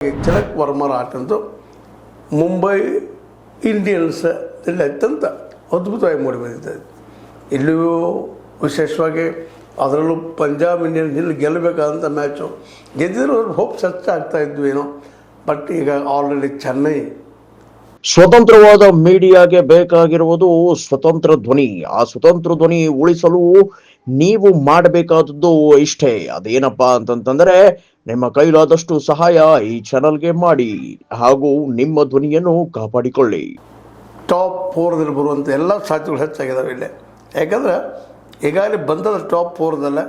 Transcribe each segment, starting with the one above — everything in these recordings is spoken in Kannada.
ತಿಲಕ್ ವರ್ಮರ ಆಟಂತೂ ಮುಂಬೈ ಇಂಡಿಯನ್ಸ್ ಅತ್ಯಂತ ಅದ್ಭುತವಾಗಿ ಮೂಡಿಬಂದಿದೆ. ಇಲ್ಲಿಯೂ ವಿಶೇಷವಾಗಿ ಅದರಲ್ಲೂ ಪಂಜಾಬ್ ಇಂಡಿಯನ್ಸ್ ಇಲ್ಲಿ ಗೆಲ್ಲಬೇಕಾದಂಥ ಮ್ಯಾಚು ಗೆದ್ದಿರೋ ಹೋಪ್ಸ್ ಹೆಚ್ಚಾಗ್ತಾ ಇದ್ವು ಏನೋ. ಬಟ್ ಈಗ ಆಲ್ರೆಡಿ ಚೆನ್ನೈ. ಸ್ವತಂತ್ರವಾದ ಮೀಡಿಯಾಗೆ ಬೇಕಾಗಿರುವುದು ಸ್ವತಂತ್ರ ಧ್ವನಿ. ಆ ಸ್ವತಂತ್ರ ಧ್ವನಿ ಉಳಿಸಲು ನೀವು ಮಾಡಬೇಕಾದದ್ದು ಇಷ್ಟೇ. ಅದೇನಪ್ಪಾ ಅಂತಂತಂದ್ರೆ ನಿಮ್ಮ ಕೈಲಾದಷ್ಟು ಸಹಾಯ ಈ ಚಾನಲ್ಗೆ ಮಾಡಿ ಹಾಗೂ ನಿಮ್ಮ ಧ್ವನಿಯನ್ನು ಕಾಪಾಡಿಕೊಳ್ಳಿ. ಟಾಪ್ 4ದಲ್ಲಿ ಬರುವಂಥ ಎಲ್ಲ ಸಾಧ್ಯತೆಗಳು ಹೆಚ್ಚಾಗಿದ್ದಾವೆ ಇಲ್ಲೇ. ಯಾಕಂದ್ರೆ ಈಗಾಗಲೇ ಬಂದದ ಟಾಪ್ 4ದಲ್ಲ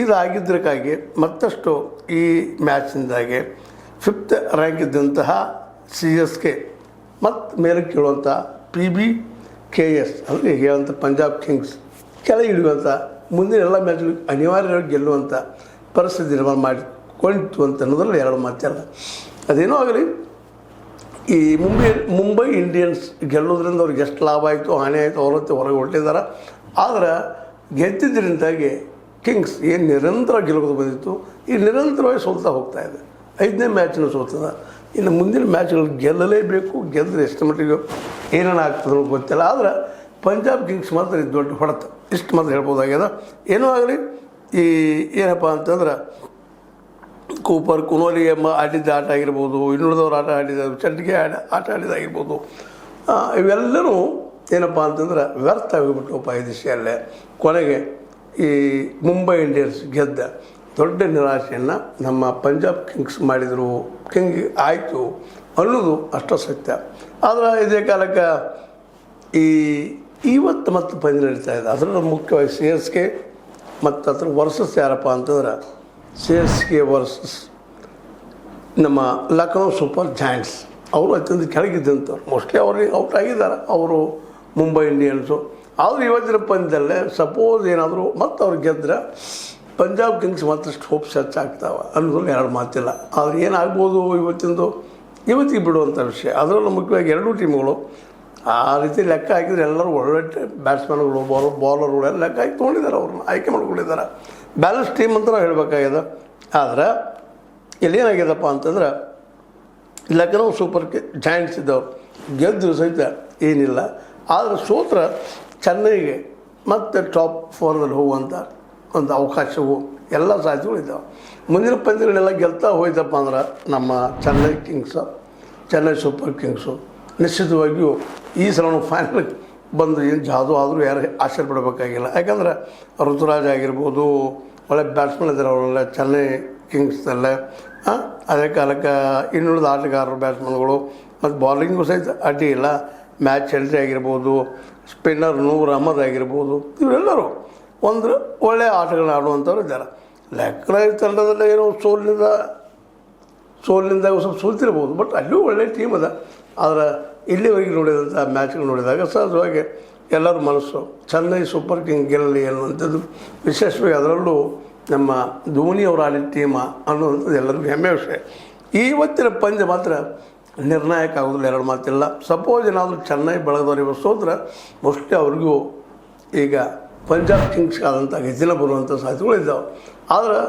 ಇದಾಗಿದ್ದಕ್ಕಾಗಿ ಮತ್ತಷ್ಟು ಈ ಮ್ಯಾಚಿಂದಾಗಿ 5th ರ್ಯಾಂಕ್ ಇದ್ದಂತಹ CSK ಮತ್ತು ಮೇಲೆ ಕೇಳುವಂಥ PBKS ಅಂದರೆ ಹೇಳುವಂಥ ಪಂಜಾಬ್ ಕಿಂಗ್ಸ್ ಕೆಳಗೆ ಇಳಿಯುವಂಥ ಮುಂದಿನ ಎಲ್ಲ ಮ್ಯಾಚ್ಗಳು ಅನಿವಾರ್ಯವಾಗಿ ಗೆಲ್ಲುವಂಥ ಪರಿಸ್ಥಿತಿ ನಿರ್ಮಾಣ ಮಾಡಿಕೊಂಡಿತ್ತು ಅಂತ ಅನ್ನೋದ್ರಲ್ಲಿ ಎರಡು ಮಾತಲ್ಲ. ಅದೇನೋ ಆಗಲಿ, ಈ ಮುಂಬೈ ಇಂಡಿಯನ್ಸ್ ಗೆಲ್ಲೋದ್ರಿಂದ ಅವ್ರಿಗೆ ಎಷ್ಟು ಲಾಭ ಆಯಿತು ಹಾನಿ ಆಯಿತು ಅವರತ್ತೆ ಹೊರಗೆ ಹೊರಟಿದ್ದಾರೆ. ಆದರೆ ಗೆದ್ದಿದ್ದರಿಂದಾಗಿ ಕಿಂಗ್ಸ್ ಏನು ನಿರಂತರ ಗೆಲ್ಲೋದು ಬಂದಿತ್ತು ಈ ನಿರಂತರವಾಗಿ ಸೋಲ್ತಾ ಹೋಗ್ತಾ ಇದೆ. 5ನೇ ಮ್ಯಾಚ್ನ ಸೋಲ್ತದ. ಇನ್ನು ಮುಂದಿನ ಮ್ಯಾಚ್ಗಳು ಗೆಲ್ಲಲೇಬೇಕು. ಗೆದ್ದರೆ ಎಷ್ಟು ಮಟ್ಟಿಗೆ ಏನೇನು ಆಗ್ತದೆ ಗೊತ್ತಿಲ್ಲ. ಆದರೆ ಪಂಜಾಬ್ ಕಿಂಗ್ಸ್ ಮಾತ್ರ ಇದು ದೊಡ್ಡ ಹೊಡೆತ, ಇಷ್ಟು ಮಾತ್ರ ಹೇಳ್ಬೋದಾಗ್ಯದ. ಏನೂ ಆಗಲಿ, ಈ ಏನಪ್ಪ ಅಂತಂದ್ರೆ ಕೂಪರ್ ಕುನೋಲಿ ಆಡಿದ್ದ ಆಟ ಆಗಿರ್ಬೋದು, ಇನ್ನುಳಿದವ್ರು ಆಟ ಆಡಿದ ಚಂಡಿಗೆ ಆಟ ಆಡಿದಾಗಿರ್ಬೋದು, ಇವೆಲ್ಲರೂ ಏನಪ್ಪ ಅಂತಂದ್ರೆ ವ್ಯರ್ಥ ಆಗಿಬಿಟ್ಟುಪ್ಪ ಈ ದಿಶೆಯಲ್ಲೇ. ಕೊನೆಗೆ ಈ ಮುಂಬೈ ಇಂಡಿಯನ್ಸ್ ಗೆದ್ದ ದೊಡ್ಡ ನಿರಾಶೆಯನ್ನು ನಮ್ಮ ಪಂಜಾಬ್ ಕಿಂಗ್ಸ್ ಮಾಡಿದರು. ಕಿಂಗ್ ಆಯಿತು ಅನ್ನೋದು ಅಷ್ಟು ಸತ್ಯ. ಆದರೆ ಇದೇ ಕಾಲಕ್ಕೆ ಇವತ್ತು ಮತ್ತು ಪಂದ್ಯ ನಡೀತಾ ಇದೆ. ಅದರಲ್ಲೂ ಮುಖ್ಯವಾಗಿ CSK ಮತ್ತು ಅದ್ರ ವರ್ಸಸ್ ಯಾರಪ್ಪ ಅಂತಂದ್ರೆ CSK ವರ್ಸಸ್ ನಮ್ಮ ಲಕ್ನೋ ಸೂಪರ್ ಜಾಯಿಂಟ್ಸ್. ಅವರು ಅತ್ಯಂತ ಕೆಳಗಿದ್ದಂಥವ್ರು. ಮೋಸ್ಟ್ಲಿ ಅವ್ರಿಗೆ ಔಟ್ ಆಗಿದ್ದಾರೆ ಅವರು ಮುಂಬೈ ಇಂಡಿಯನ್ಸು. ಆದರೂ ಇವತ್ತಿನ ಪಂದ್ಯದಲ್ಲೇ ಸಪೋಸ್ ಏನಾದರೂ ಮತ್ತು ಅವ್ರು ಗೆದ್ದರೆ ಪಂಜಾಬ್ ಕಿಂಗ್ಸ್ ಮತ್ತಷ್ಟು ಹೋಪ್ಸ್ ಹೆಚ್ಚಾಗ್ತಾವೆ ಅನ್ನೋದ್ರಲ್ಲಿ ಎರಡು ಮಾತಿಲ್ಲ. ಆದರೆ ಏನಾಗ್ಬೋದು ಇವತ್ತಿಗೆ ಬಿಡುವಂಥ ವಿಷಯ. ಅದರಲ್ಲೂ ಮುಖ್ಯವಾಗಿ ಎರಡೂ ಟೀಮ್ಗಳು ಆ ರೀತಿ ಲೆಕ್ಕ ಹಾಕಿದರೆ ಎಲ್ಲರೂ ಒಳ್ಳೆ ಬ್ಯಾಟ್ಸ್ಮನ್ಗಳು ಬೌಲರ್ಗಳು ಎಲ್ಲ ಲೆಕ್ಕ ಹಾಕಿ ತೊಗೊಂಡಿದ್ದಾರೆ, ಅವ್ರನ್ನ ಆಯ್ಕೆ ಮಾಡ್ಕೊಂಡಿದ್ದಾರೆ. ಬ್ಯಾಲೆನ್ಸ್ ಟೀಮ್ ಅಂತ ನಾವು ಹೇಳಬೇಕಾಗ್ಯದ. ಆದರೆ ಇಲ್ಲೇನಾಗ್ಯದಪ್ಪ ಅಂತಂದ್ರೆ ಲಕ್ನೋ ಸೂಪರ್ ಜಾಯಿಂಟ್ಸ್ ಇದ್ದವ್ರು ಗೆದ್ದರು ಸಹಿತ ಏನಿಲ್ಲ. ಆದರೆ ಸೋತ್ರ ಚೆನ್ನೈಗೆ ಮತ್ತೆ ಟಾಪ್ 4ದಲ್ಲಿ ಹೋಗುವಂಥ ಒಂದು ಅವಕಾಶವು ಎಲ್ಲ ಸಾಧ್ಯತೆಗಳು ಇದ್ದಾವೆ. ಮುಂದಿನ ಪಂದ್ಯಗಳೆಲ್ಲ ಗೆಲ್ತಾ ಹೋಯ್ತಪ್ಪ ಅಂದ್ರೆ ನಮ್ಮ ಚೆನ್ನೈ ಸೂಪರ್ ಕಿಂಗ್ಸು ನಿಶ್ಚಿತವಾಗಿಯೂ ಈ ಸಲನೂ ಫೈನಲ್ಗೆ ಬಂದು ಏನು ಜಾದು ಆದರೂ ಯಾರು ಆಶ್ಚರ್ಯ ಪಡಬೇಕಾಗಿಲ್ಲ. ಯಾಕಂದ್ರೆ ಋತುರಾಜ್ ಆಗಿರ್ಬೋದು, ಒಳ್ಳೆ ಬ್ಯಾಟ್ಸ್ಮನ್ ಇದ್ದಾರೆ ಅವರೆಲ್ಲ ಚೆನ್ನೈ ಕಿಂಗ್ಸ್ದಲ್ಲೇ. ಅದೇ ಕಾಲಕ್ಕೆ ಇನ್ನುಳಿದ ಆಟಗಾರರು ಬ್ಯಾಟ್ಸ್ಮನ್ಗಳು ಮತ್ತು ಬಾಲಿಂಗು ಸಹಿತ ಅಡ್ಡಿ ಇಲ್ಲ. ಮ್ಯಾಚ್ ಎಂಟ್ರಿ ಆಗಿರ್ಬೋದು, ಸ್ಪಿನ್ನರ್ ನೂರ್ ಅಹಮದ್ ಆಗಿರ್ಬೋದು, ಇವರೆಲ್ಲರೂ ಒಂದು ಒಳ್ಳೆಯ ಆಟಗಳನ್ನ ಆಡುವಂಥವ್ರು ಇದ್ದಾರೆ. ಲಕ್ನೋ ತಂಡದಲ್ಲಿ ಏನೋ ಸೋಲಿನಿಂದ ಸ್ವಲ್ಪ ಸೋಲ್ತಿರ್ಬೋದು, ಬಟ್ ಅಲ್ಲೂ ಒಳ್ಳೆಯ ಟೀಮ್ ಅದ. ಆದರೆ ಇಲ್ಲಿವರೆಗೆ ನೋಡಿದಂಥ ಮ್ಯಾಚ್ಗಳು ನೋಡಿದಾಗ ಸಹಜವಾಗಿ ಎಲ್ಲರ ಮನಸ್ಸು ಚೆನ್ನೈ ಸೂಪರ್ ಕಿಂಗ್ ಗೆಲ್ಲಲಿ ಅನ್ನುವಂಥದ್ದು, ವಿಶೇಷವಾಗಿ ಅದರಲ್ಲೂ ನಮ್ಮ ಧೋನಿಯವರು ಆಡಿದ ಟೀಮ ಅನ್ನುವಂಥದ್ದು ಎಲ್ಲರಿಗೂ ಹೆಮ್ಮೆ ವಿಷಯ. ಇವತ್ತಿನ ಪಂದ್ಯ ಮಾತ್ರ ನಿರ್ಣಾಯಕ ಆಗೋದಿಲ್ಲ, ಎರಡು ಮಾತಿಲ್ಲ. ಸಪೋಸ್ ಏನಾದರೂ ಚೆನ್ನೈ ಬೆಳೆದವರಿಗೆ ಸೋದ್ರೆ ಮೋಸ್ಟ್ಲಿ ಅವ್ರಿಗೂ ಈಗ ಪಂಜಾಬ್ ಕಿಂಗ್ಸ್ ಆದಂಥ ಗೆದ್ದಿನ ಬರುವಂಥ ಸಾಧ್ಯತೆಗಳು ಇದ್ದಾವೆ. ಆದರೆ